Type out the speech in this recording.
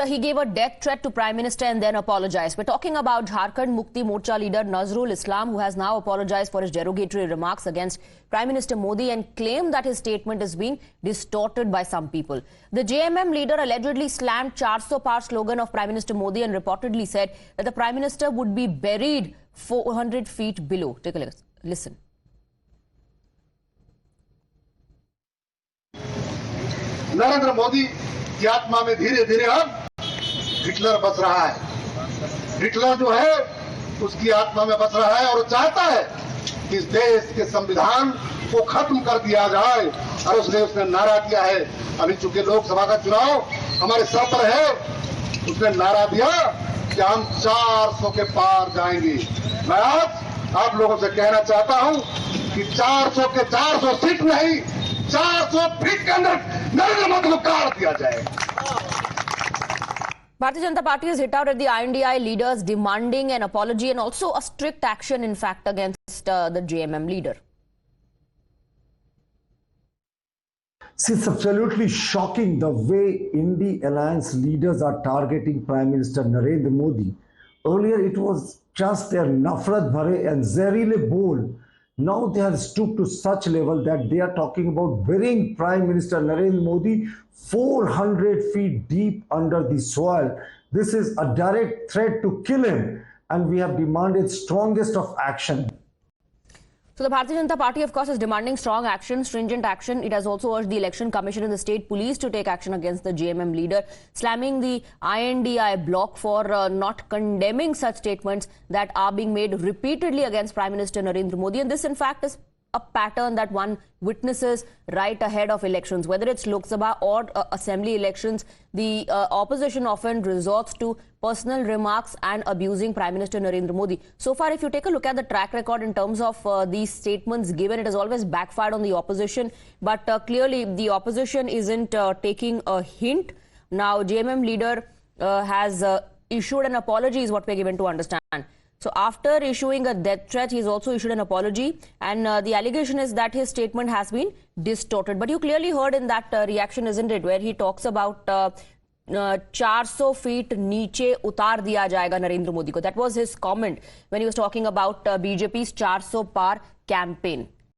He gave a death threat to Prime Minister and then apologized. We're talking about Jharkhand Mukti Morcha leader Nazrul Islam, who has now apologized for his derogatory remarks against Prime Minister Modi and claimed that his statement is being distorted by some people. The JMM leader allegedly slammed 400 Par slogan of Prime Minister Modi and reportedly said that the Prime Minister would be buried 400 feet below. Take a listen. Narendra Modi की आत्मा में धीरे धीरे अब Hitler बस रहा है। Hitler जो है उसकी आत्मा में बस रहा है और चाहता है कि इस देश के संविधान को खत्म कर दिया जाए। और उसने नारा किया है, अभी चूंकि लोकसभा का चुनाव हमारे सर पर है, उसने नारा दिया कि हम 400 के पार जाएंगे। मैं आज आप लोगों से कहना चाहता हूं कि 400 के 400 सीट नहीं, 400 फीट के अंदर नरेंद्र मोदी को काट दिया जाएगा। Bharatiya Janata Party has hit out at the INDI leaders demanding an apology and also a strict action, in fact, against the JMM leader. It's absolutely shocking the way Indie Alliance leaders are targeting Prime Minister Narendra Modi. Earlier it was just their nafrat bhare and zehrile bol. Now they have stooped to such level that they are talking about burying Prime Minister Narendra Modi 400 feet deep under the soil. This is a direct threat to kill him, and we have demanded strongest of action. So the Bharatiya Janata Party, of course, is demanding strong action, stringent action. It has also urged the Election Commission and the state police to take action against the JMM leader, slamming the INDI bloc for not condemning such statements that are being made repeatedly against Prime Minister Narendra Modi. And this, in fact, is a pattern that one witnesses right ahead of elections. Whether it's Lok Sabha or assembly elections, the opposition often resorts to personal remarks and abusing Prime Minister Narendra Modi. So far, if you take a look at the track record in terms of these statements given, it has always backfired on the opposition. But clearly, the opposition isn't taking a hint. Now, JMM leader has issued an apology, is what we're given to understand. So after issuing a death threat, he's also issued an apology, and the allegation is that his statement has been distorted. But you clearly heard in that reaction, isn't it, where he talks about 400 feet niche utar diya jayega Narendra Modi ko. That was his comment when he was talking about BJP's 400 Par campaign.